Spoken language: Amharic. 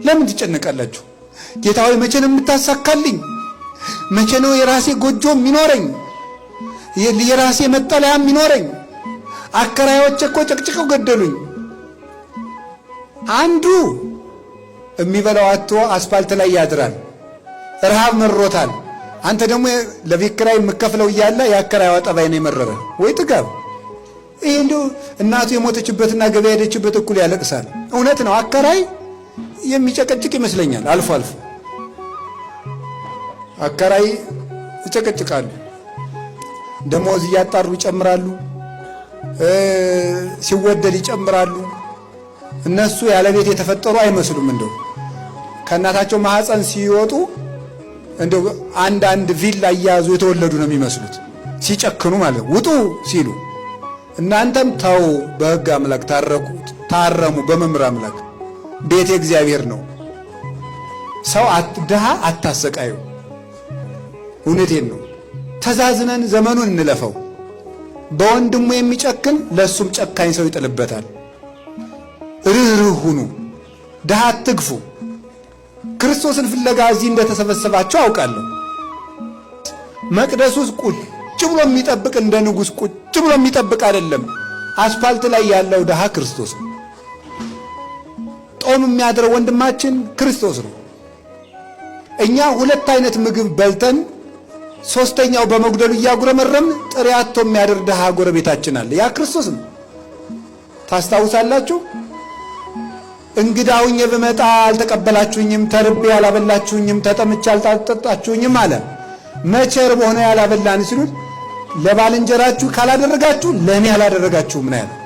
ለምን ትጨነቃላችሁ? ጌታ ሆይ መቼ ነው የምታሳካልኝ? መቼ ነው የራሴ ጎጆ የሚኖረኝ? የራሴ መጠለያ የሚኖረኝ? አከራዮች እኮ ጨቅጭቀው ገደሉኝ። አንዱ የሚበላው አጥቶ አስፋልት ላይ ያድራል፣ ረሃብ መሮታል። አንተ ደግሞ ለቤት ኪራይ የምከፍለው እያለ የአከራይዋ ጠባይ ነው የመረረ። ወይ ጥጋብ! ይሄ እንደው እናቱ የሞተችበትና ገበያ ሄደችበት እኩል ያለቅሳል። እውነት ነው። አከራይ የሚጨቀጭቅ ይመስለኛል። አልፎ አልፎ አከራይ ይጨቀጭቃሉ። ደሞዝ እያጣሩ ይጨምራሉ፣ ሲወደድ ይጨምራሉ። እነሱ ያለ ቤት የተፈጠሩ አይመስሉም። እንደው ከእናታቸው ማህፀን ሲወጡ እንደው አንድ ቪላ እያያዙ የተወለዱ ነው የሚመስሉት፣ ሲጨክኑ ማለት ውጡ ሲሉ። እናንተም ተው፣ በሕግ አምላክ ታረሙ፣ በመምህር አምላክ ቤት እግዚአብሔር ነው። ሰው ድሃ አታሰቃዩ። እውነቴን ነው። ተዛዝነን ዘመኑን እንለፈው። በወንድሙ የሚጨክን ለሱም ጨካኝ ሰው ይጥልበታል። ርኅሩህ ሁኑ፣ ድሃ አትግፉ። ክርስቶስን ፍለጋ እዚህ እንደተሰበሰባችሁ አውቃለሁ። መቅደስ ውስጥ ቁጭ ብሎ የሚጠብቅ እንደ ንጉሥ ቁጭ ብሎ የሚጠብቅ አይደለም። አስፋልት ላይ ያለው ድሃ ክርስቶስ ነው። ጦም የሚያድረው ወንድማችን ክርስቶስ ነው። እኛ ሁለት አይነት ምግብ በልተን ሶስተኛው በመጉደሉ እያጉረመረም ጥሬ አጥቶ የሚያድር ድሃ ጎረቤታችን አለ። ያ ክርስቶስ ነው። ታስታውሳላችሁ? እንግዳውኝ ብመጣ አልተቀበላችሁኝም፣ ተርቤ አላበላችሁኝም፣ ተጠምቼ አልጠጣችሁኝም አለ። መቼ ርቦህ ነው ያላበላን ሲሉት፣ ለባልንጀራችሁ ካላደረጋችሁ ለእኔ አላደረጋችሁም ነው ያለው።